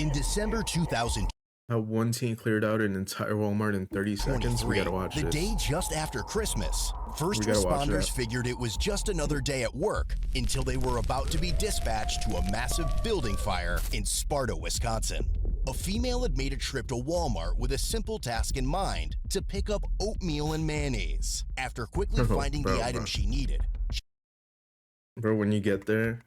In December 2000. How one team cleared out an entire Walmart in 30 seconds. We gotta watch the this. day just after Christmas, first responders figured it was just another day at work until they were about to be dispatched to a massive building fire in Sparta, Wisconsin. A female had made a trip to Walmart with a simple task in mind: to pick up oatmeal and mayonnaise. After quickly finding the item she needed, bro, when you get there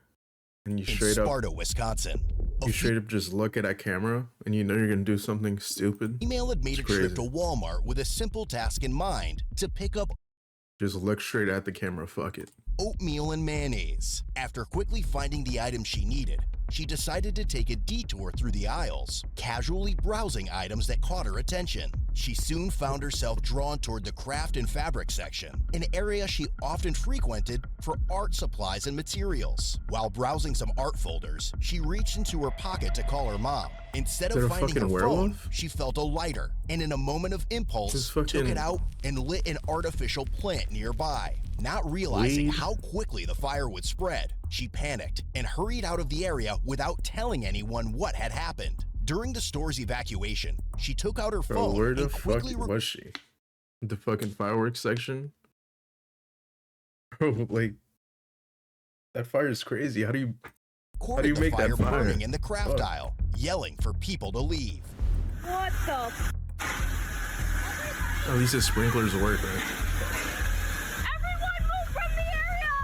and you straight up Sparta, Wisconsin, you straight up just look at that camera and you know you're gonna do something stupid. Female had made a trip to Walmart with a simple task in mind: to pick up just look straight at the camera, fuck it. Oatmeal and mayonnaise. After quickly finding the item she needed, she decided to take a detour through the aisles, casually browsing items that caught her attention. She soon found herself drawn toward the craft and fabric section, an area she often frequented for art supplies and materials. While browsing some art folders, she reached into her pocket to call her mom. Instead of finding her phone, she felt a lighter, and in a moment of impulse, took it out and lit an artificial plant nearby. Not realizing how quickly the fire would spread, she panicked and hurried out of the area without telling anyone what had happened. During the store's evacuation, she took out her phone. Where the fuck was she? The fucking fireworks section? Bro, like, that fire is crazy. How do you make that fire? Burning in the craft aisle, yelling for people to leave. What the? At least the sprinklers work, right? Everyone move from the area!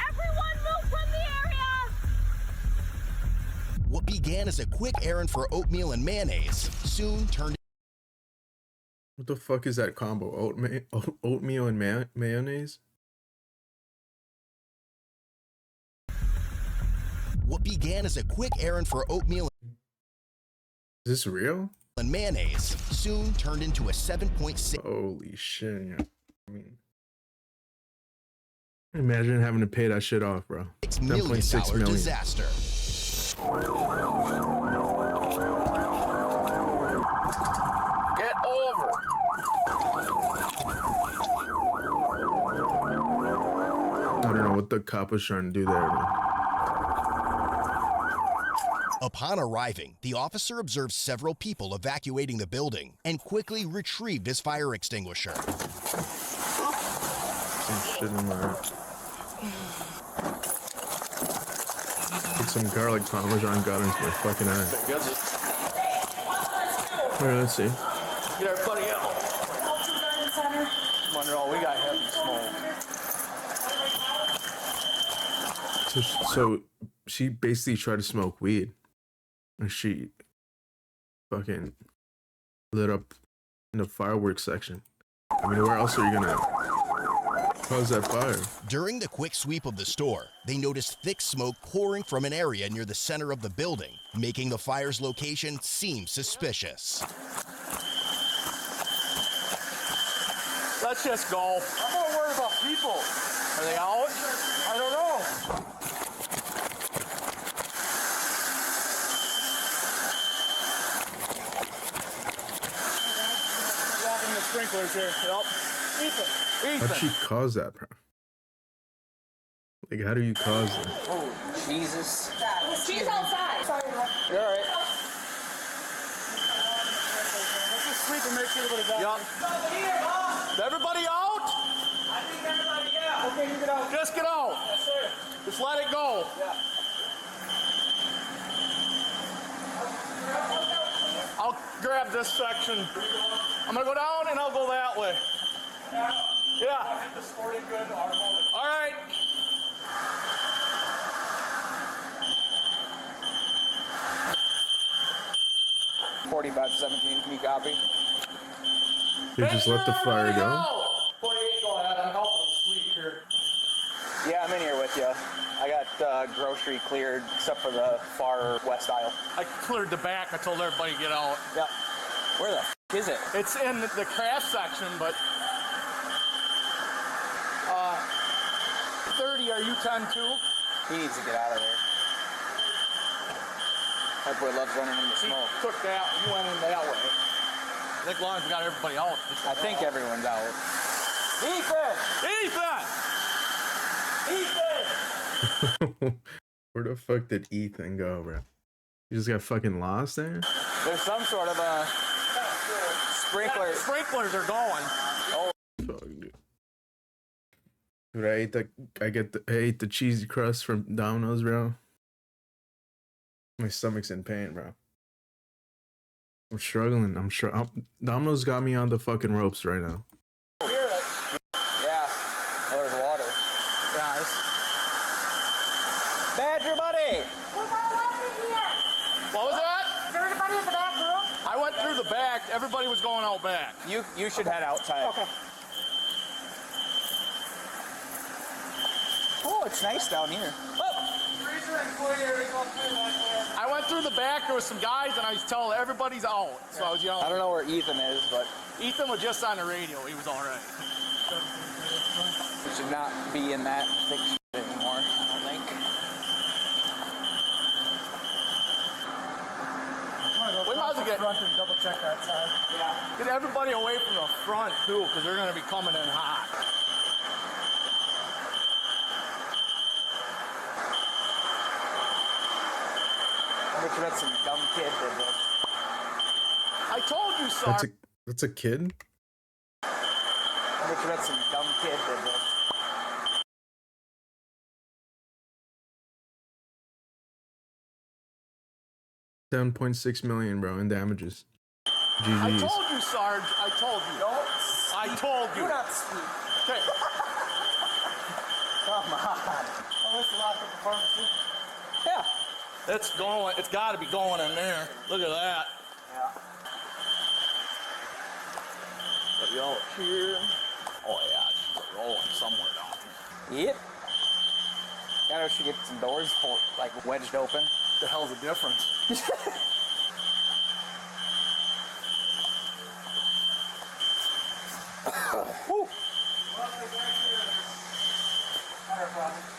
Everyone move from the area! What began as a quick errand for oatmeal and mayonnaise soon turned. What the fuck is that combo? Oatmeal and mayonnaise? What began as a quick errand for oatmeal. Is this real? And mayonnaise soon turned into a 7.6. Holy shit! Yeah. I mean, imagine having to pay that shit off, bro. $6 million disaster. Get over. I don't know what the cop was trying to do there, man. Upon arriving, the officer observed several people evacuating the building and quickly retrieved his fire extinguisher. Some shit in my... Put some garlic parmesan got into my fucking eye. Alright, let's see. Get everybody out. Montreal, we got heavy smoke. So she basically tried to smoke weed. And she fucking lit up in the fireworks section. I mean, where else are you gonna cause that fire? During the quick sweep of the store, they noticed thick smoke pouring from an area near the center of the building, making the fire's location seem suspicious. Let's just go. I'm more worried about people. Are they out? I don't know. Walking the sprinklers here. Yep. Ethan. How'd she cause that, bro? Like, how do you cause that? Oh, Jesus. She's outside. Sorry, You're all right. Let's just sweep and make sure everybody got it. Is everybody out? I think everybody out. Okay, you get out. Just get out. Yes, sir. Just let it go. Yeah. I'll grab this section. I'm gonna go down and I'll go that way. Yeah. The sporting good arm. All right. $45.17. Can you copy? They just let the fire go? 48, go ahead. I'm helping them sweep here. Yeah, I'm in here with you. I got grocery cleared except for the far west aisle. I cleared the back. I told everybody to get out. Yeah. Where the f is it? It's in the craft section, but 30, are you 10 too? He needs to get out of there. That boy loves running in the He smoke. took that. He went in that way. I think as long as we got everybody out. I think everyone's out. Ethan! Ethan! Where the fuck did Ethan go, bro? You just got fucking lost there? There's some sort of a sprinkler. Sprinklers are going. Fuck, dude. Dude, I ate the cheesy crust from Domino's, bro. My stomach's in pain, bro. I'm struggling. Domino's got me on the fucking ropes right now. Yeah. Oh, there's water. Guys. Badger buddy! What was that? Is there anybody in the back room? I went through the back. Everybody was going out back. You should head outside. Okay. Oh, it's nice down here. I went through the back. There was some guys, and I was telling everybody's out. So I was yelling. I don't know where Ethan is, but Ethan was just on the radio. He was all right. we should not be in that thick shit anymore, I don't think. We might as well get Front and double check that side. get everybody away from the front too, because they're going to be coming in hot. I bet you that's some dumb kid did this. I told you, Sarge. That's a kid? I bet you that's some dumb kid did this. $7.6 million, bro, in damages. I GG's. told you, Sarge. I told you. I told you. Do not speak. Okay. Come on. Oh, this is locked up the pharmacy. Yeah. It's going. It's got to be going in there. Look at that. Yeah. Got you all up here. Oh yeah, it's rolling somewhere down here. Yep. Gotta should get some doors like wedged open. The hell's the difference? Whew.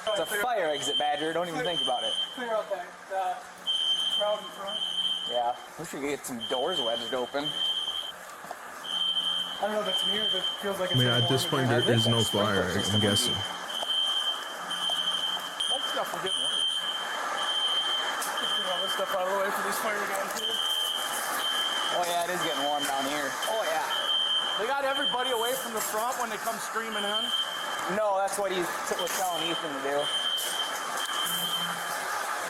It's a fire exit, Badger. Don't even think about it. Clear out that crowd in front. Yeah. We should get some doors wedged open. I don't know if it's me or if it feels like I it's mean, getting at this warm point, in there here. is no fire, I'm guessing. That stuff will get worse. Just get all this stuff out of the way for these fire guys here. Oh yeah, it is getting warm down here. Oh yeah. They got everybody away from the front when they come streaming in. No, that's what he was telling Ethan to do.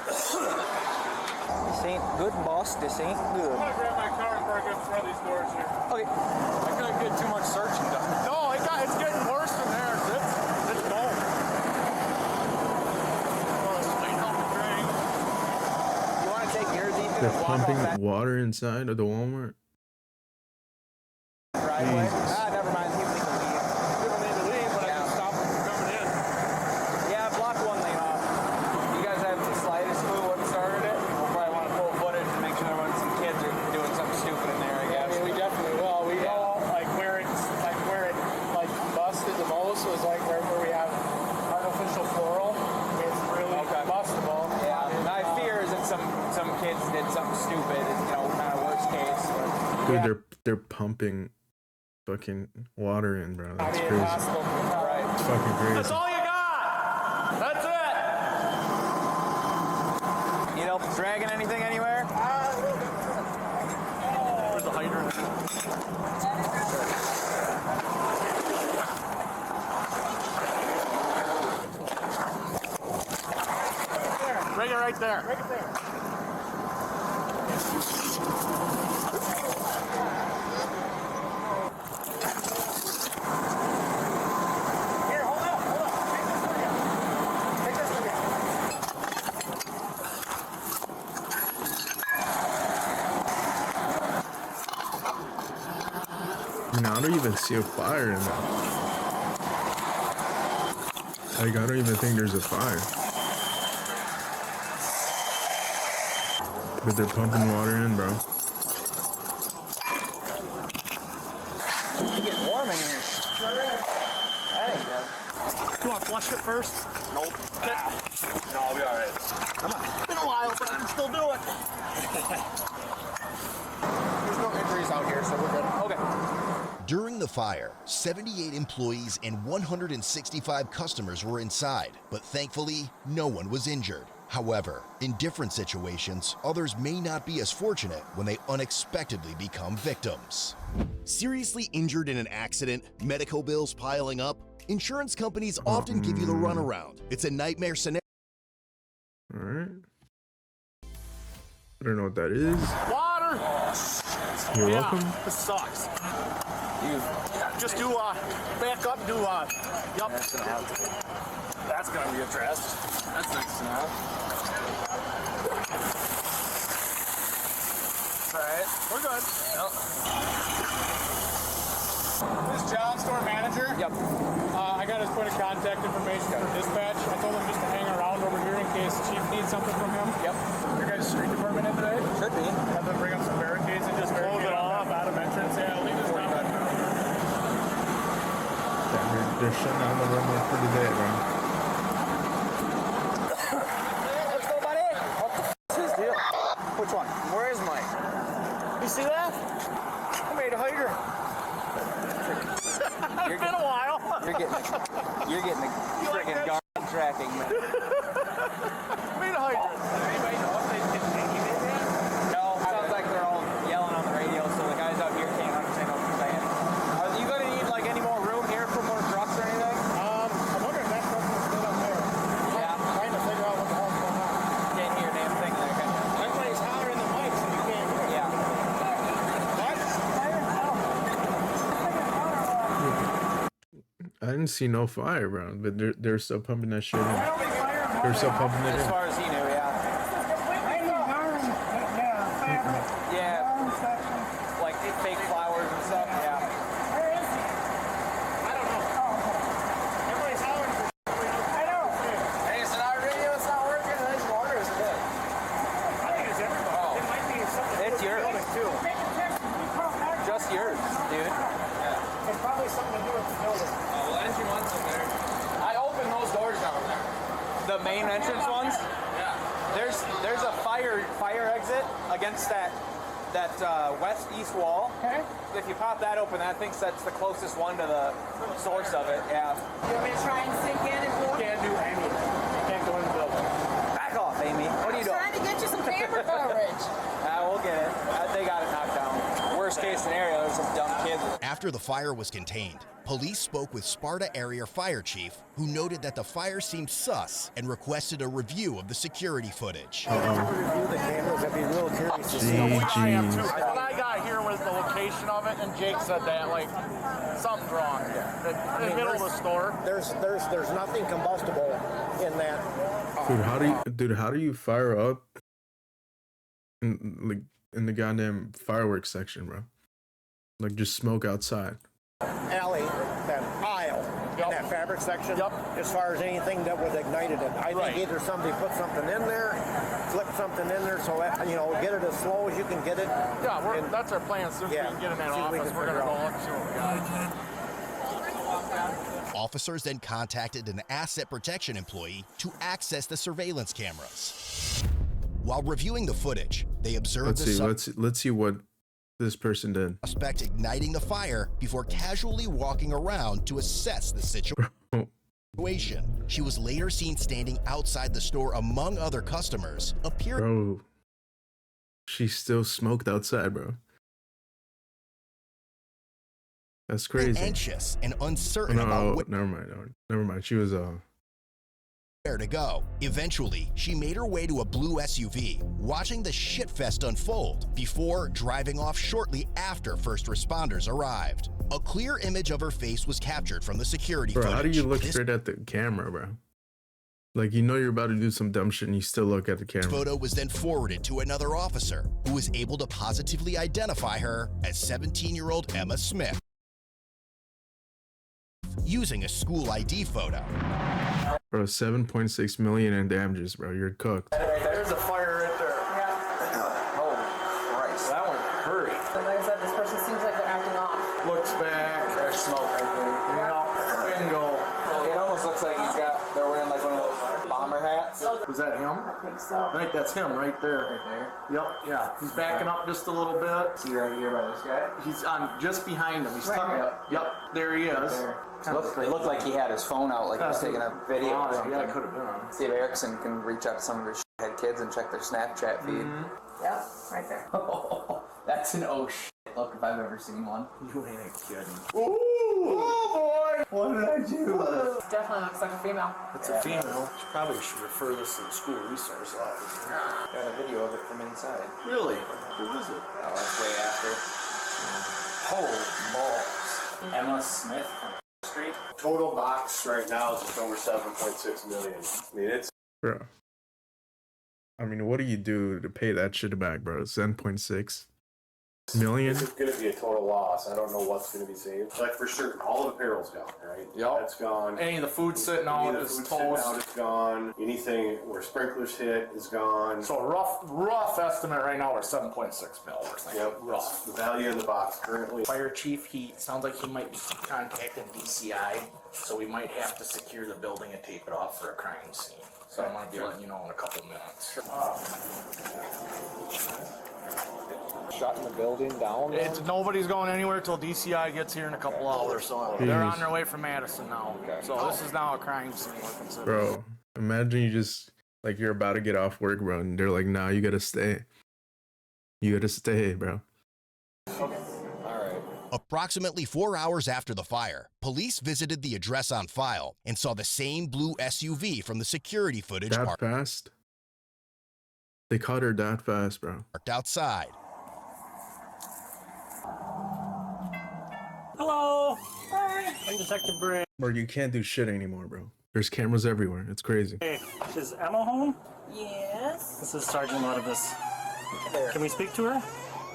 This ain't good, boss. This ain't good. I'm gonna grab my car and park up in front of these doors here. Okay. I couldn't get too much searching done. No, it's getting worse than there. It's going. You want to take yours, Ethan? They're and walk out pumping that water inside of the Walmart. driveway? Jesus. Ah, never mind. People need to leave. People need to leave, but I can stop them from coming in. Yeah, block one lane off. You guys have the slightest clue what started it? We'll probably want to pull footage and make sure there weren't some kids are doing something stupid in there, I guess. I mean, we definitely will. We know like where it busted the most was like right where we have artificial floral. It's really bustable. Yeah, my fear is that some kids did something stupid, kind of worst case. But, Dude, yeah. they're pumping fucking water in, bro. That's I mean, crazy. impossible. Right. It's fucking crazy. That's all you got. That's it. Need help dragging anything anywhere? Where's the hydrant? Bring it right there. Right there. Here, hold up. Take this with you. I don't even see a fire in there. Like, I don't even think there's a fire. But they're pumping water in, bro. It's getting warm in here. There you go. You want to flush it first? Nope. No, I'll be all right. It's been a while, but I can still do it. There's no injuries out here, so we're good. Okay. During the fire, 78 employees and 165 customers were inside, but thankfully, no one was injured. However, in different situations, others may not be as fortunate when they unexpectedly become victims. Seriously injured in an accident, medical bills piling up, insurance companies often give you the runaround. It's a nightmare scenario. All right. I don't know what that is. Water! You're Yeah, welcome. this sucks. Just do, back up, do, yup. That's gonna be addressed. That's nice to know. Alright, we're good. This John, store manager. Yep. I got his point of contact information for dispatch. I told him just to hang around over here in case the chief needs something from him. Yep. Your guys' street department in today? Should be. Have them bring up some barricades and just close it off out of entrance. Yeah, leave this down. They're shutting down the runway for the day, bro. Let's go, buddy. What the f*** is his deal? Which one? Where is Mike? You see that? I made a hider. It's been a while. You're getting the freaking guard tracking, man. Made a hydrant. Anybody know if they can take you in there? No, sounds like they're all yelling on the radio, so the guys out here can't understand what they're saying. Are you gonna need like any more room here for more trucks or anything? I'm wondering if that truck was still up there. Yeah. I'm trying to figure out what the hell's going on. Can't hear a damn thing there, can you? Everybody's hollering the mics and you can't hear it. Yeah. I didn't see no fire, bro. But they're still pumping that shit in. They're still pumping it As in. far as he knew, yeah. Yeah. Like fake flowers and stuff, yeah. I don't know. Everybody's hollering for Hey, it's not radio, it's not working. It's water, is it? I think it's everybody. Oh. It might be something. It's yours. Too. Just yours, dude. It's probably something to do with the building. Well, entry ones in there. I opened those doors down there. The main entrance ones? Yeah. There's a fire exit against that west-east wall. Okay. If you pop that open, I think that's the closest one to the source of it, yeah. You want me to try and sink in and You can't do anything. You can't go in the building. Back off, Amy. What are you doing? trying to get you some camera coverage. We'll get it. They got it knocked down. Worst case scenario, there's some dumb kids. After the fire was contained, police spoke with Sparta Area Fire Chief, who noted that the fire seemed sus and requested a review of the security footage. Review the cameras. I'd be real curious to see. I am too. What I got here was the location of it, and Jake said that, like, something's wrong. In the middle of the store. There's nothing combustible in that. Dude, how do you fire up in the goddamn fireworks section, bro? Like just smoke outside. Alley, that aisle, in that fabric section, as far as anything that would ignite it. I think either somebody put something in there, flip something in there, so that, get it as slow as you can get it. Yeah, that's our plan. As soon as we can get in that see what we office, can we're going to figure go look and see what we got. Officers then contacted an asset protection employee to access the surveillance cameras. While reviewing the footage, they observed Let's see what this person did. suspect igniting the fire before casually walking around to assess the situation. She was later seen standing outside the store among other customers, appearing Bro, she still smoked outside, bro. That's crazy. anxious and uncertain about No, never mind. She was where to go. Eventually, she made her way to a blue SUV, watching the shitfest unfold before driving off shortly after first responders arrived. A clear image of her face was captured from the security bro. footage. How do you look This straight at the camera, bro? Like, you know you're about to do some dumb shit and you still look at the camera. photo was then forwarded to another officer who was able to positively identify her as 17-year-old Emma Smith using a school ID photo. Bro, 7.6 million in damages, bro. You're cooked. There's a fire right there. Holy Christ. That one hurry. Like I said, this person seems like they're acting off. Looks back. There's smoke right there. Bingo. It almost looks like they're wearing like one of those bomber hats. Was that him? I think so. I think that's him right there. Right there. Yep, yeah. He's backing up just a little bit. See right here by this guy? He's on just behind him. He's Right tucking. here. Yep, there he is. It looked like he had his phone out, like he was taking a video or Oh, something. yeah, it could have been on. See if Erickson can reach out to some of his shithead kids and check their Snapchat feed. Yep, right there. Oh, that's an oh shit look if I've ever seen one. You ain't kidding. Ooh! Oh boy! What did I do? Definitely looks like a female. It's a female. Probably should refer this to the school resource office. Got a video of it from inside. Really? Who is it? Oh, that's way after. Holy balls. Emma Smith on Street. Total box right now is just over 7.6 million. I mean, it's Bro. I mean, what do you do to pay that shit back, bro? 7.6 million? It's going to be a total loss. I don't know what's going to be saved. Like for sure, all of the apparel's gone, right? Yep. That's gone. Any of the food sitting out Any of the is food sitting toast. out is gone. Anything where sprinklers hit is gone. So a rough estimate right now, we're 7.6 mil. We're thinking. Yep. Rough. The value in the box currently. Fire chief, he sounds like he might be contacting DCI, so we might have to secure the building and tape it off for a crime scene. So I'm gonna be letting you know in a couple minutes. Shutting the building down. Nobody's going anywhere till DCI gets here in a couple hours. So they're on their way from Madison now. So this is now a crime scene. We're considering. Bro, imagine you just, like, you're about to get off work, bro, and they're like, nah, you gotta stay. You gotta stay, bro. Approximately 4 hours after the fire, police visited the address on file and saw the same blue SUV from the security footage That fast? They caught her that fast, bro. parked outside. Hello. Hi. I'm Detective Bray. Bro, you can't do shit anymore, bro. There's cameras everywhere. It's crazy. Hey, is Emma home? Yes. This is Sergeant Lodavis. Can we speak to her?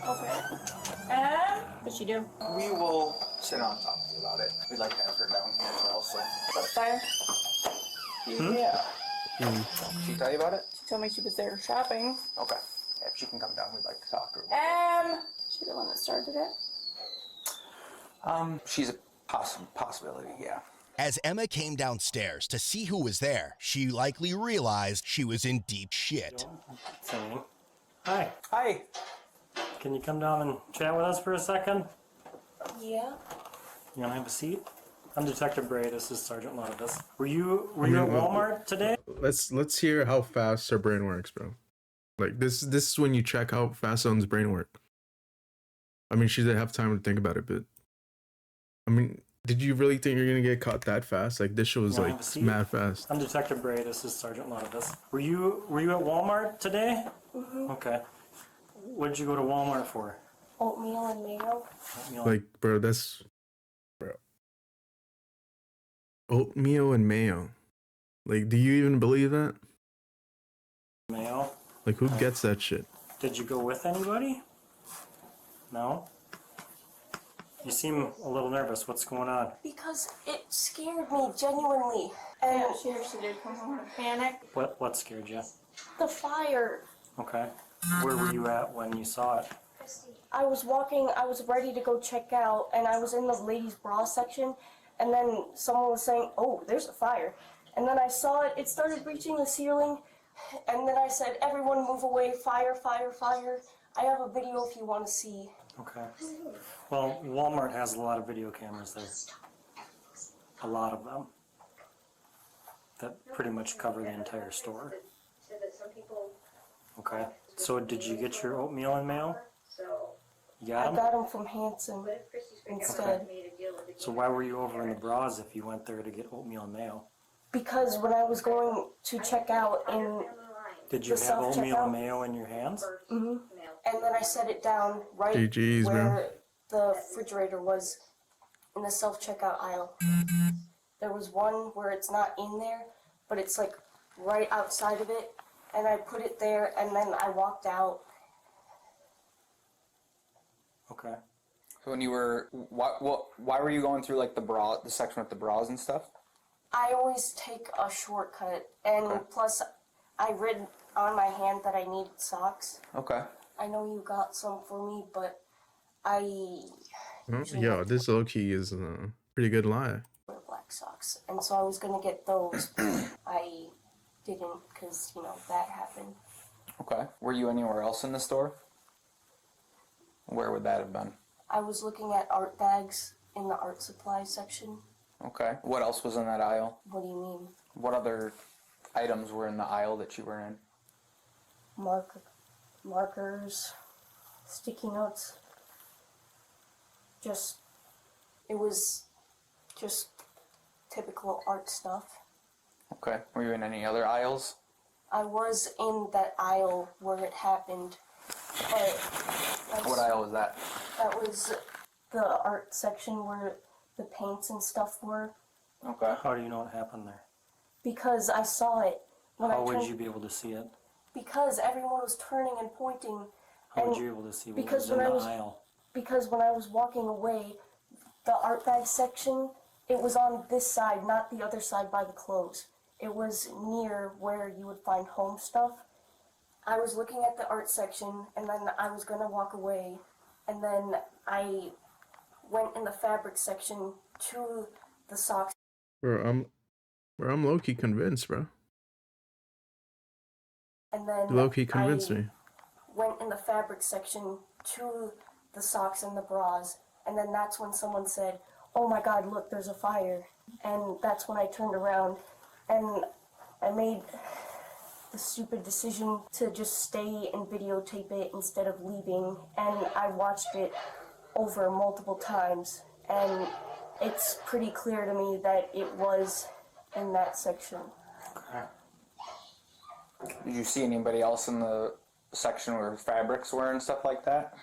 Okay. What'd she do? We will sit on top of you about it. We'd like to have her down here as well, so. Fire. Yeah. She tell you about it? She told me she was there shopping. Okay. If she can come down, we'd like to talk to her. She the one that started it? She's a possibility, yeah. As Emma came downstairs to see who was there, she likely realized she was in deep shit. Singing. Hi. Hi. Can you come down and chat with us for a second? Yeah. You wanna have a seat? I'm Detective Bray. This is Sergeant Lodavis. Were you at Walmart today? Let's hear how fast her brain works, bro. Like, this is when you check how fast someone's brain work. I mean, she didn't have time to think about it, but I mean, did you really think you're gonna get caught that fast? Like, this shit was Wanna like have a seat? mad fast. I'm Detective Bray. This is Sergeant Lodavis. Were you at Walmart today? Mm-hmm. Okay. What did you go to Walmart for? Oatmeal and mayo. Oatmeal. Like, bro, that's, bro. Oatmeal and mayo. Like, do you even believe that? Mayo. Like, who gets that shit? Did you go with anybody? No? You seem a little nervous. What's going on? Because it scared me genuinely. And she did come home in a panic. What scared you? The fire. Okay. Where were you at when you saw it? I was walking, I was ready to go check out, and I was in the ladies' bra section, and then someone was saying, oh, there's a fire. And then I saw it, it started reaching the ceiling, and then I said, everyone move away, fire, fire, fire. I have a video if you want to see. Okay. Well, Walmart has a lot of video cameras there. A lot of them. That pretty much cover the entire store. Okay. So did you get your oatmeal and mayo? You got I them? got them from Hanson instead. So why were you over in the bras if you went there to get oatmeal and mayo? Because when I was going to check out in Did you the have oatmeal self-checkout, and mayo in your hands? and then I set it down right GGs, where man. the refrigerator was in the self-checkout aisle. There was one where it's not in there, but it's like right outside of it, and I put it there, and then I walked out. Okay. When you were, why were you going through like the section with the bras and stuff? I always take a shortcut, and plus I read on my hand that I needed socks. Okay. I know you got some for me, but I usually Yo, like this low-key is a pretty good lie. wear black socks, and so I was gonna get those. I didn't, because, you know, that happened. Okay. Were you anywhere else in the store? Where would that have been? I was looking at art bags in the art supply section. Okay. What else was in that aisle? What do you mean? What other items were in the aisle that you were in? Markers, sticky notes. It was just typical art stuff. Okay. Were you in any other aisles? I was in that aisle where it happened, but What aisle was that? that was the art section where the paints and stuff were, Okay. How do you know what happened there? because I saw it when How I would turned. you be able to see it? Because everyone was turning and pointing. How and would you be able to see what because was in when the I was aisle? because when I was walking away, the art bag section, it was on this side, not the other side by the clothes. It was near where you would find home stuff. I was looking at the art section, and then I was gonna walk away, and then I went in the fabric section to the socks. Bro, I'm low-key convinced, bro. And then You low-key convinced I me. went in the fabric section to the socks and the bras, and then that's when someone said, "Oh my God, look, there's a fire." And that's when I turned around, and I made the stupid decision to just stay and videotape it instead of leaving, and I watched it over multiple times, and it's pretty clear to me that it was in that section. Did you see anybody else in the section where fabrics were and stuff like that?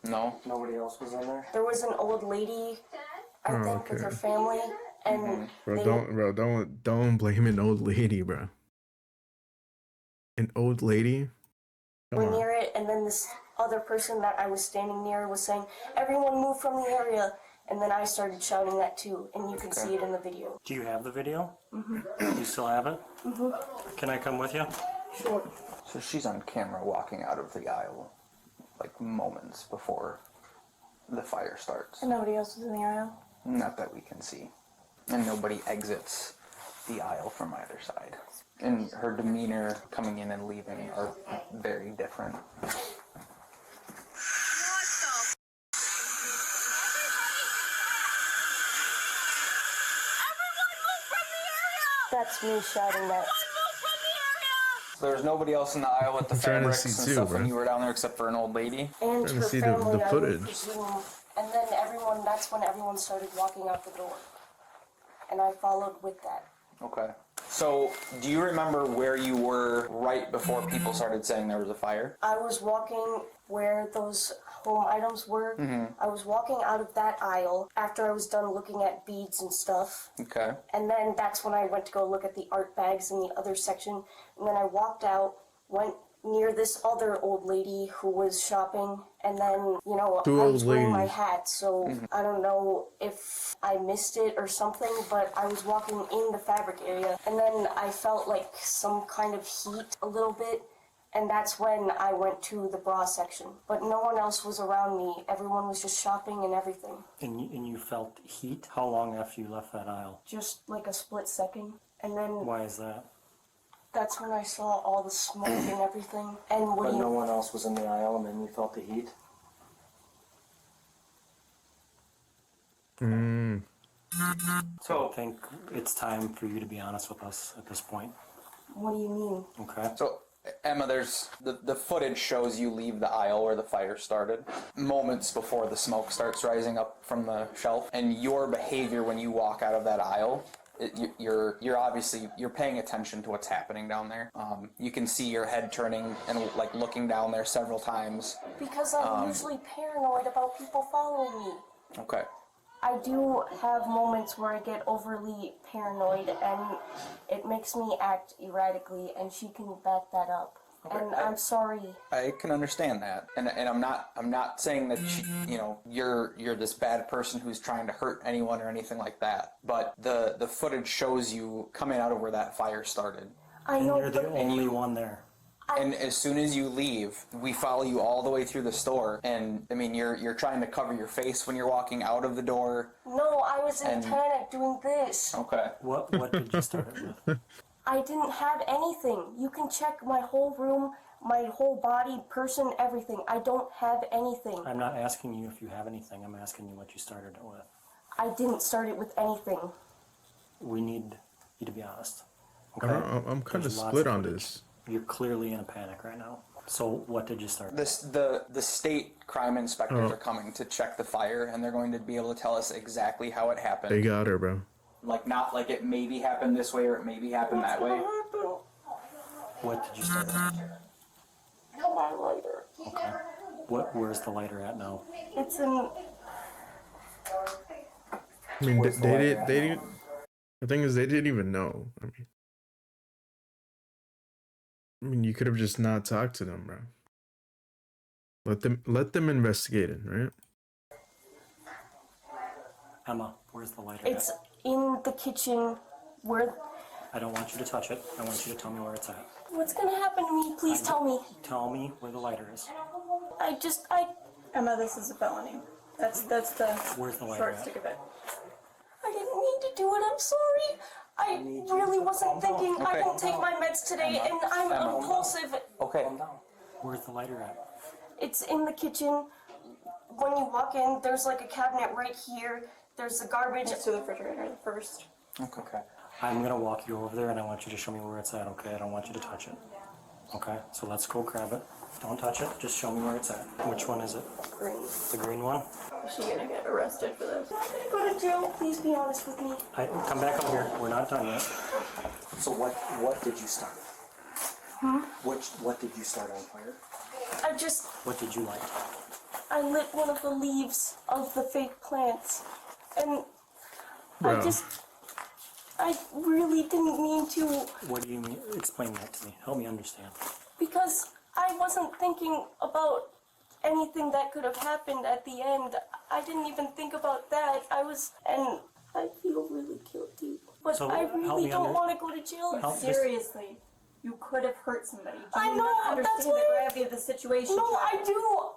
No? Nobody else was in there? There was an old lady, I Oh, think, with her okay. family, and Bro, don't blame an old lady, bro. An old lady? Come were on. near it, and then this other person that I was standing near was saying, "Everyone move from the area," and then I started shouting that too, and you can see it in the video. Do you have the video? You still have it? Can I come with you? Sure. So she's on camera walking out of the aisle, like moments before the fire starts. And nobody else was in the aisle? Not that we can see. And nobody exits the aisle from either side. And her demeanor coming in and leaving are very different. That's me shouting that. There was nobody else in the aisle with the I'm trying to fabrics see and too, stuff when bro. you were down there except for an old lady. And Trying to her see the family, I would footage. presume. And then that's when everyone started walking out the door. And I followed with that. Okay. So, do you remember where you were right before people started saying there was a fire? I was walking where those home items were. I was walking out of that aisle after I was done looking at beads and stuff. Okay. And then that's when I went to go look at the art bags in the other section. And then I walked out, went near this other old lady who was shopping. And then, you know, Two I was old wearing my ladies. hat, so I don't know if I missed it or something, but I was walking in the fabric area. And then I felt like some kind of heat a little bit. And that's when I went to the bra section. But no one else was around me. Everyone was just shopping and everything. And you felt heat? How long after you left that aisle? Just like a split second. And then Why is that? that's when I saw all the smoke and everything. And what But do you... no one else was in the aisle and then you felt the heat? So I think it's time for you to be honest with us at this point. What do you mean? Okay? So, Emma, there's the footage shows you leave the aisle where the fire started, moments before the smoke starts rising up from the shelf, and your behavior when you walk out of that aisle, you're obviously you're paying attention to what's happening down there. You can see your head turning and like looking down there several times. Because I'm usually paranoid about people following me. Okay. I do have moments where I get overly paranoid and it makes me act erratically, and she can back that up. And I'm sorry. I can understand that, and I'm not saying that you're this bad person who's trying to hurt anyone or anything like that. But the footage shows you coming out of where that fire started, I And know, you're the but only one there. and as soon as you leave, we follow you all the way through the store. And I mean, you're trying to cover your face when you're walking out of the door. no, I was in And- panic doing this. Okay. What did you start it with? I didn't have anything. You can check my whole room, my whole body, person, everything. I don't have anything. I'm not asking you if you have anything. I'm asking you what you started it with. I didn't start it with anything. We need you to be honest. Okay? I'm kind of There's lots split of on footage. this. You're clearly in a panic right now. So what did you start? The state crime inspectors are coming to check the fire, and they're going to be able to tell us exactly how it happened. They got her, bro. Like, not like it maybe happened this way or it maybe happened that way. What did you start? My lighter. Okay. Where's the lighter at now? It's in. I mean, Where's the lighter at they now? didn't. The thing is, they didn't even know. I mean, you could have just not talked to them, bro. Let them investigate it, right? Emma, where's the lighter It's at? in the kitchen. Where? I don't want you to touch it. I want you to tell me where it's at. What's gonna happen to me? Please tell me. Tell me where the lighter is. Emma, this is a felony. That's the Where's the lighter short at? stick of it. I didn't mean to do it. I'm sorry. I really wasn't thinking. I Okay. didn't take my meds today, and I'm impulsive. Okay. Calm down. Where's the lighter at? It's in the kitchen. When you walk in, there's like a cabinet right here. There's the garbage. Next to the refrigerator, the first. Okay. I'm gonna walk you over there and I want you to show me where it's at, okay? I don't want you to touch it. Okay? So let's go grab it. Don't touch it, just show me where it's at. Which one is it? Green. The green one? Is she gonna get arrested for this? I'm gonna go to jail. Please be honest with me. Come back up here. We're not done yet. So what did you start? What did you start on fire? What did you light? I lit one of the leaves of the fake plants, and Bro. I really didn't mean to, What do you mean? Explain that to me. Help me understand. because I wasn't thinking about anything that could have happened at the end. I didn't even think about that. And I feel really guilty. But So, I help really me don't under- want to go to jail. Help- Seriously, you could have hurt somebody. Do I you know, not that's understand why- the gravity of the situation? No, I do.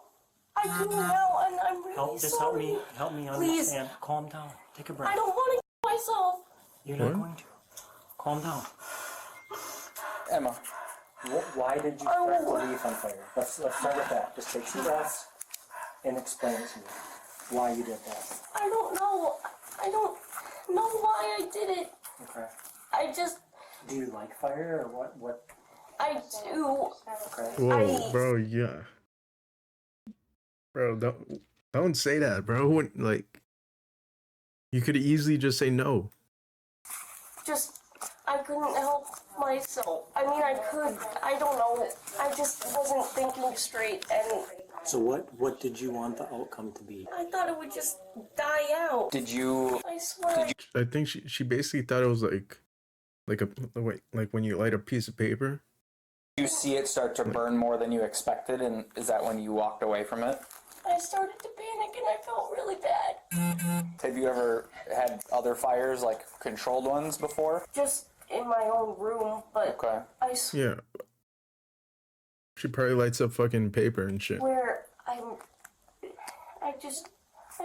I do now, and I'm really Just sorry. help me Please. understand. Calm down. Take a breath. I don't want to kill myself. You're not What? going to. Calm down. Emma, Why did you start the leaf on fire? Let's start with that. Just take some breaths and explain it to me. Why you did that. I don't know. I don't know why I did it. Okay. I just, Do you like fire or what? I do. Okay. Whoa, bro, yeah. Bro, don't say that, bro. Like, you could easily just say no. Just, I couldn't help myself. I mean, I could. I don't know. I just wasn't thinking straight, and So what did you want the outcome to be? I thought it would just die out. did you I swear. I think she basically thought it was like when you light a piece of paper. see it start to burn more than you expected, and is that when you walked away from it? I started to panic, and I felt really bad. Have you ever had other fires, like controlled ones, before? Just in my own room, but Okay. I swear. Yeah. She probably lights up fucking paper and shit. Where I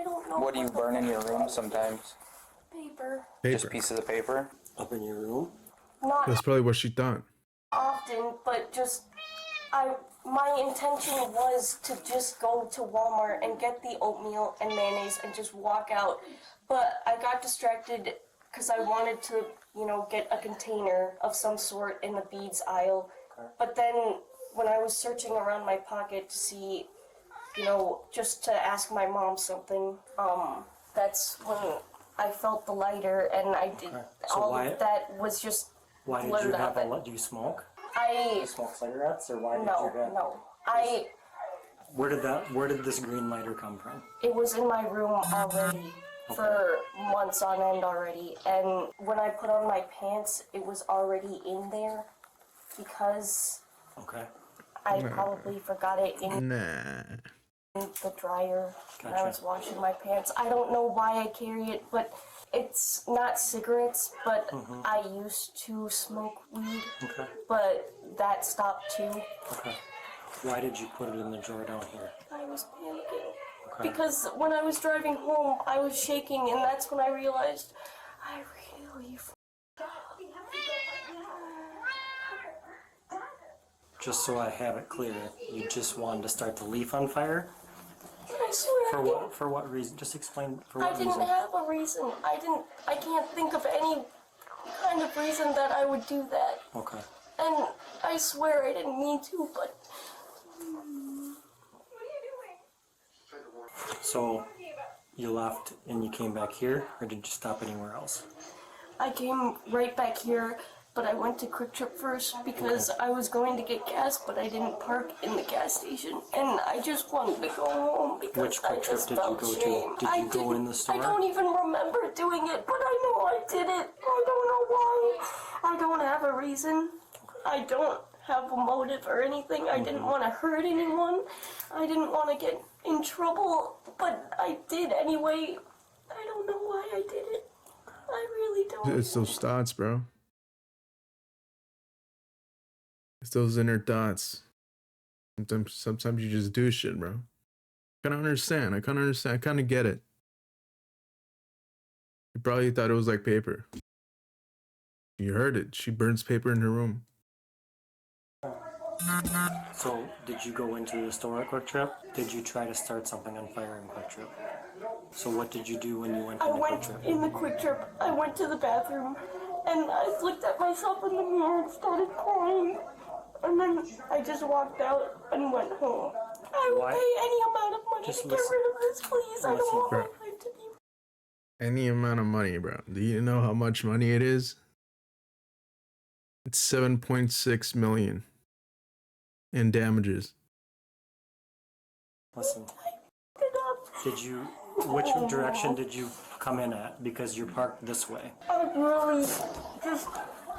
don't know. What do you burn in your room sometimes? Paper. Just Paper. pieces of paper? Up in your room? Not That's probably what she thought. often, but just my intention was to just go to Walmart and get the oatmeal and mayonnaise and just walk out. But I got distracted because I wanted to, get a container of some sort in the beads aisle. But then when I was searching around my pocket to see, just to ask my mom something, that's when I felt the lighter, and I did So all why- of that was just Why did blurred you out. have do you smoke? Do I you smoke cigarettes or why did no, you have no. Where did this green lighter come from? It was in my room already for months on end already, and when I put on my pants, it was already in there because Okay. I probably forgot it in Nah. the dryer when I Gotcha. was washing my pants. I don't know why I carry it, but it's not cigarettes, but I used to smoke weed, Okay. but that stopped too. Okay. Why did you put it in the drawer down here? I was panicking. Okay. Because when I was driving home, I was shaking, and that's when I realized I really just so I have it clear, you just wanted to start the leaf on fire? I swear I didn't. For what reason? Just explain for I what didn't reason. have a reason. I can't think of any kind of reason that I would do that. Okay. And I swear I didn't mean to, but So you left and you came back here, or did you stop anywhere else? I came right back here, but I went to Cupz first because I was going to get gas, but I didn't park in the gas station, and I just wanted to go home because Which I Cupz just did you felt go to? shame. Did you go in the store? I don't even remember doing it, but I know I did it. I don't know why. I don't have a reason. I don't have a motive or anything. I didn't want to hurt anyone. I didn't want to get in trouble, but I did anyway. I don't know why I did it. I really don't. It's those thoughts, bro. It's those inner thoughts. Sometimes you just do shit, bro. I kind of understand. I kind of get it. You probably thought it was like paper. You heard it. She burns paper in her room. So did you go into the store at Cupz? Did you try to start something on fire in Cupz? So what did you do when you went I into went Cupz? in the Cupz. I went to the bathroom, and I looked at myself in the mirror and started crying. And then I just walked out and went home. I will Why? pay any amount of money Just to get listen. rid of this, please. I don't Listen, want my bro. life to be. Any amount of money, bro. Do you know how much money it is? It's 7.6 million in damages. Listen, It up. which direction did you come in at? Because you're parked this way.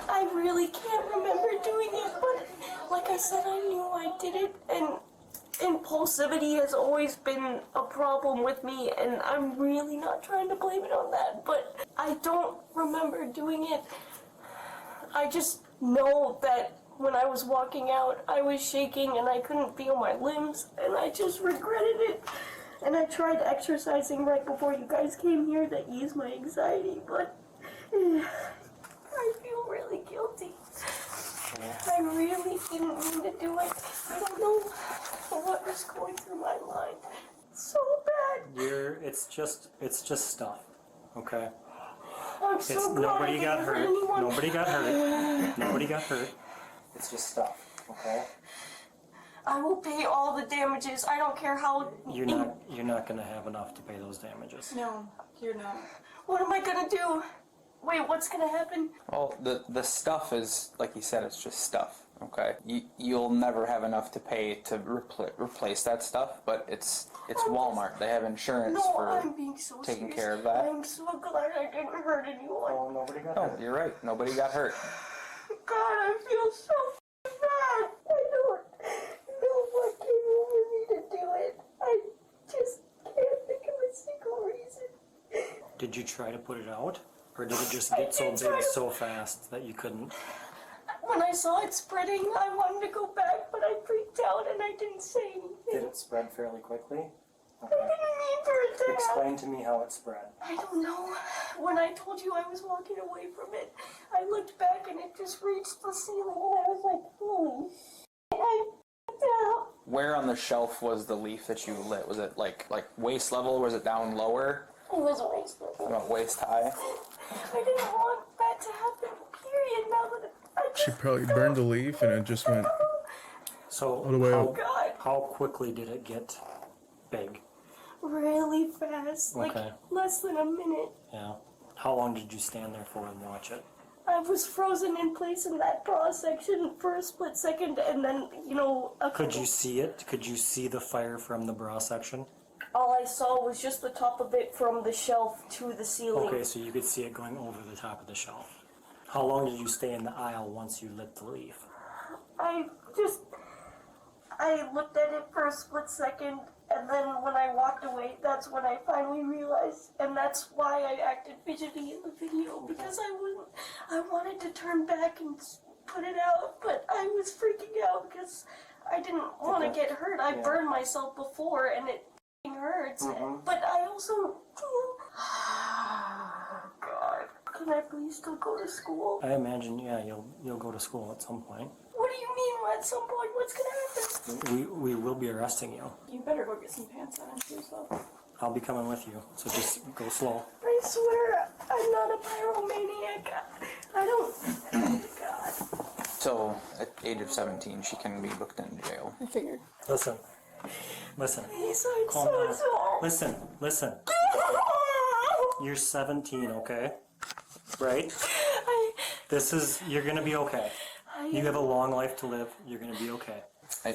I really can't remember doing it, but like I said, I knew I did it, and impulsivity has always been a problem with me, and I'm really not trying to blame it on that, but I don't remember doing it. I just know that when I was walking out, I was shaking and I couldn't feel my limbs, and I just regretted it. And I tried exercising right before you guys came here to ease my anxiety, but I feel really guilty. I really didn't mean to do it. I don't know what was going through my mind. So bad. It's just stuff. Okay? I'm so It's glad nobody I got didn't hurt hurt. anyone. Nobody got hurt. Nobody got hurt. It's just stuff. Okay? I will pay all the damages. I don't care how. You're not gonna have enough to pay those damages. No, you're not. What am I gonna do? Wait, what's gonna happen? Well, the stuff is, like you said, it's just stuff. Okay, you'll never have enough to pay to replace that stuff, but it's Walmart. They have insurance No, for I'm being so taking serious. care of that. I'm so glad I didn't hurt anyone. Oh, nobody got No, hurt. you're right. Nobody got hurt. God, I feel so bad. I don't know what came over me to do it. I just can't think of a single reason. Did you try to put it out, or did it just get so big so fast that you couldn't? When I saw it spreading, I wanted to go back, but I freaked out and I didn't say anything. Did it spread fairly quickly? I didn't mean for it to happen. Explain to me how it spread. I don't know. When I told you I was walking away from it, I looked back and it just reached the ceiling and I was like, holy shit, I freaked out. Where on the shelf was the leaf that you lit? Was it like waist level? Or was it down lower? It was a waste of it. About waist high? I didn't want that to happen, period. Now that I She probably burned the leaf and it just went So all the way up. God, how quickly did it get big? really fast, like Okay. less than a minute. Yeah. How long did you stand there for and watch it? I was frozen in place in that bra section for a split second, and then, a Could couple. you see it? Could you see the fire from the bra section? All I saw was just the top of it from the shelf to the ceiling. Okay, so you could see it going over the top of the shelf. How long did you stay in the aisle once you lit the leaf? I looked at it for a split second, and then when I walked away, that's when I finally realized, and that's why I acted fidgety in the video, because I wanted to turn back and put it out, but I was freaking out because I didn't want to get hurt. I burned myself before, and it hurts, but I also, God, can I please still go to school? I imagine, yeah, you'll go to school at some point. What do do you mean at some point? What's gonna happen? We will be arresting you. You better go get some pants on and yourself. I'll be coming with you, so just go slow. I swear, I'm not a pyromaniac. I don't. Oh God. So, at the age of 17, she can be booked into jail. I figured. Listen. Please, I'm Calm so down. sorry. Listen. You're 17, okay? Right? You're gonna be okay. You have a long life to live. You're gonna be okay.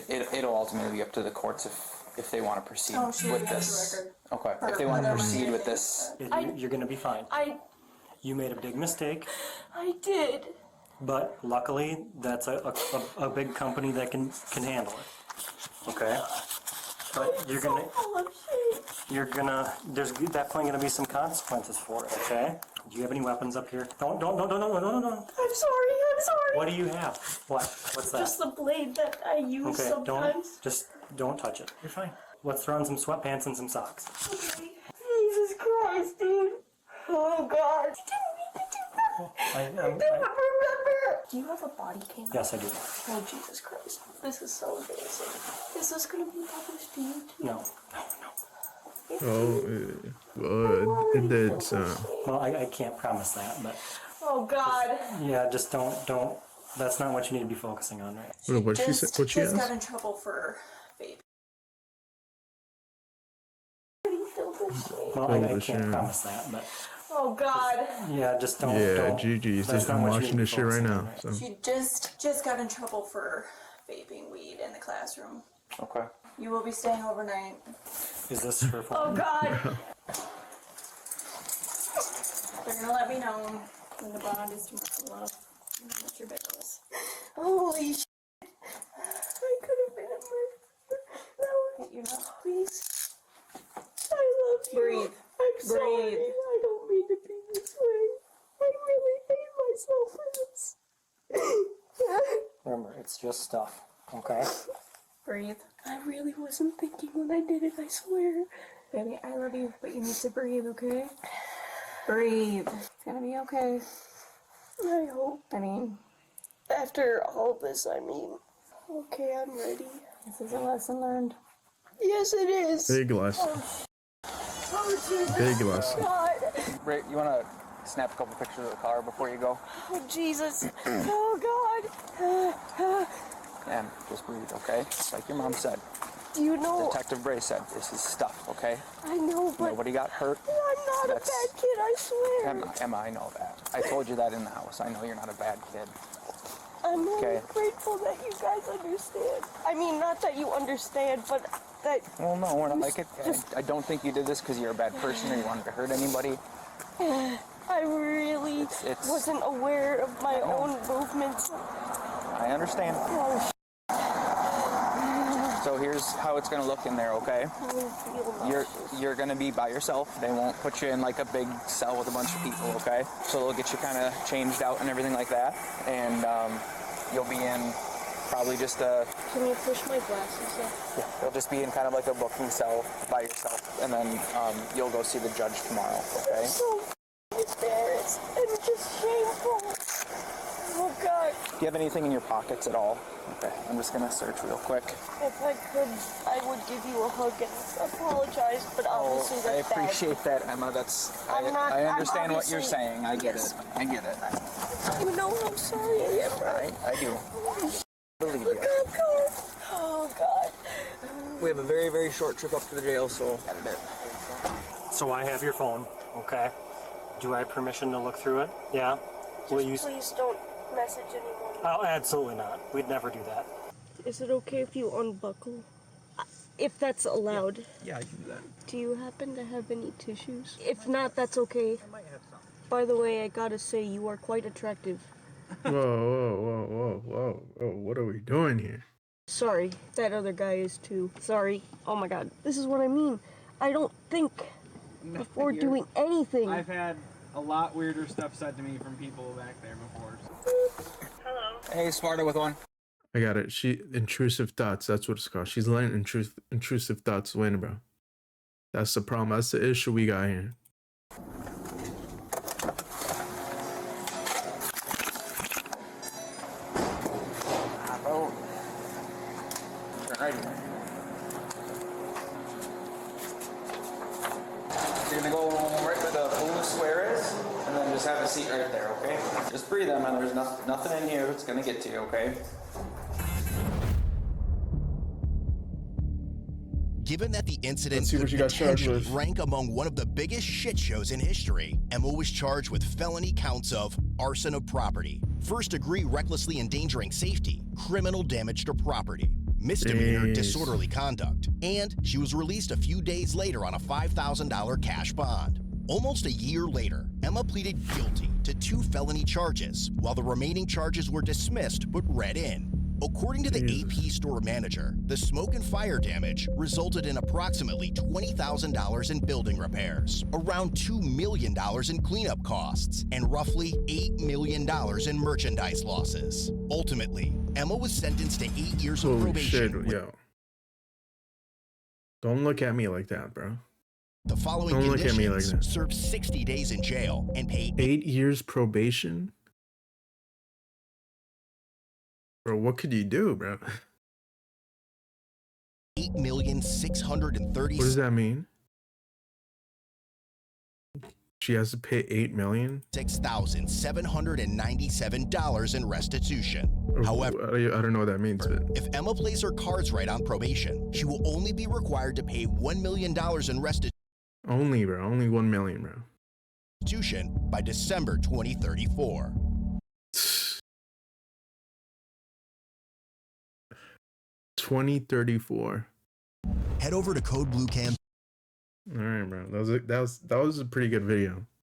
It'll ultimately be up to the courts if they want to proceed with this. Okay. If they want to proceed with this. You're gonna be fine. You made a big mistake, I did. but luckily that's a big company that can handle it. Okay? But you're gonna there's definitely gonna be some consequences for it, okay? Do you have any weapons up here? Don't. I'm sorry. What do you have? What's that? Just the blade that I use Okay, sometimes. don't touch it. You're fine. Let's throw on some sweatpants and some socks. Okay. Jesus Christ, dude. Oh God. I didn't mean to do that. I don't remember. Do you have a body cam? Yes, I do. Oh Jesus Christ. This is so embarrassing. Is this gonna be published to YouTube? No. Oh, it would. It did, so. Well, I can't promise that, but Oh God. yeah, just don't. That's not what you need to be focusing on, right? What she said? What she just got asked? in trouble for vaping. Well, I can't promise that, but Oh God. yeah, just don't. Yeah, don't. GG's. That's not I'm what you watching need this to shit right focus now. on, right? So. She just got in trouble for vaping weed in the classroom. Okay. You will be staying overnight. Is this her phone? Oh God. They're gonna let me know when the bond is tomorrow. Love. That's ridiculous. Holy shit. I could have been a murderer. No, you're not. Please. I love you. Breathe. I'm sorry. I don't mean to be this way. I really hate myself for this. Remember, it's just stuff. Okay. Breathe. I really wasn't thinking when I did it, I swear. Baby, I love you, but you need to breathe, okay? Breathe. It's gonna be okay. I hope. I mean, after all this, okay, I'm ready. This is a lesson learned. Yes, it is. Big lesson. Oh, Jesus. Big lesson. God. Ray, you want to snap a couple pictures of the car before you go? Oh, Jesus. Oh, God. And just breathe, okay? Like your mom said. Do you know? Detective Bray said, this is stuff, okay? I know, but Nobody got hurt. I'm not a bad kid, I swear. Emma, I know that. I told you that in the house. I know you're not a bad kid. I'm really Okay. grateful that you guys understand. I mean, not that you understand, but that... Well, no, we're not like it. I don't think you did this because you're a bad person or you wanted to hurt anybody. I really wasn't aware of my own movements. I understand. Oh, So here's how it's gonna look in there, okay? You're gonna be by yourself. They won't put you in like a big cell with a bunch of people, okay? So they'll get you kind of changed out and everything like that, and you'll be in probably just a. Can you push my glasses up? Yeah, you'll just be in kind of like a booking cell by yourself, and then you'll go see the judge tomorrow, okay? I'm so embarrassed and just shameful. Oh God. Do you have anything in your pockets at all? Okay, I'm just gonna search real quick. If I could, I would give you a hug and apologize, but obviously I that's bad. appreciate that, Emma. I understand what you're saying. I get it. I get it. You know how sorry I am, right? I do. Believe you. Oh God. We have a very, very short trip up to the jail, so edit it. So I have your phone, okay? Do I have permission to look through it? Yeah? Please don't message anyone. Oh, absolutely not. We'd never do that. Is it okay if you unbuckle? If that's allowed. Yeah, I can do that. Do you happen to have any tissues? If not, that's okay. I might have some. By the way, I gotta say, you are quite attractive. Whoa. What are we doing here? Sorry, that other guy is too. Sorry. Oh my God. This is what I mean. I don't think before doing anything. I've had a lot weirder stuff said to me from people back there before. Hello. Hey, Sparta with one. I got it. Intrusive thoughts. That's what it's called. She's letting intrusive thoughts win, bro. That's the problem. That's the issue we got here. Bro, You're gonna go right where the blue square is, and then just have a seat right there, okay? Just breathe, Emma. There's nothing in here that's gonna get to you, okay? Given that the incident Let's see what could you got charged potentially with. rank among one of the biggest shit shows in history, Emma was charged with felony counts of arson of property, first-degree recklessly endangering safety, criminal damage to property, misdemeanor Jeez. disorderly conduct, and she was released a few days later on a $5,000 cash bond. Almost a year later, Emma pleaded guilty to 2 felony charges, while the remaining charges were dismissed but read in. According to the AP store manager, the smoke and fire damage resulted in approximately $20,000 in building repairs, around $2 million in cleanup costs, and roughly $8 million in merchandise losses. Ultimately, Emma was sentenced to 8 years of Holy probation. shit, yo. Don't look at me like that, bro. The following Don't look at me like conditions: that. serve 60 days in jail and pay 8 years probation? Bro, what could you do, bro? $8,636,797. What does that mean? She has to pay $8 million? $6,797 in restitution. However, I don't know what that means, but if Emma plays her cards right on probation, she will only be required to pay $1 million in only, bro, only 1 million, bro. restitution by December 2034. 2034. Head over to Code Blue Cam. All right, bro. That was a pretty good video.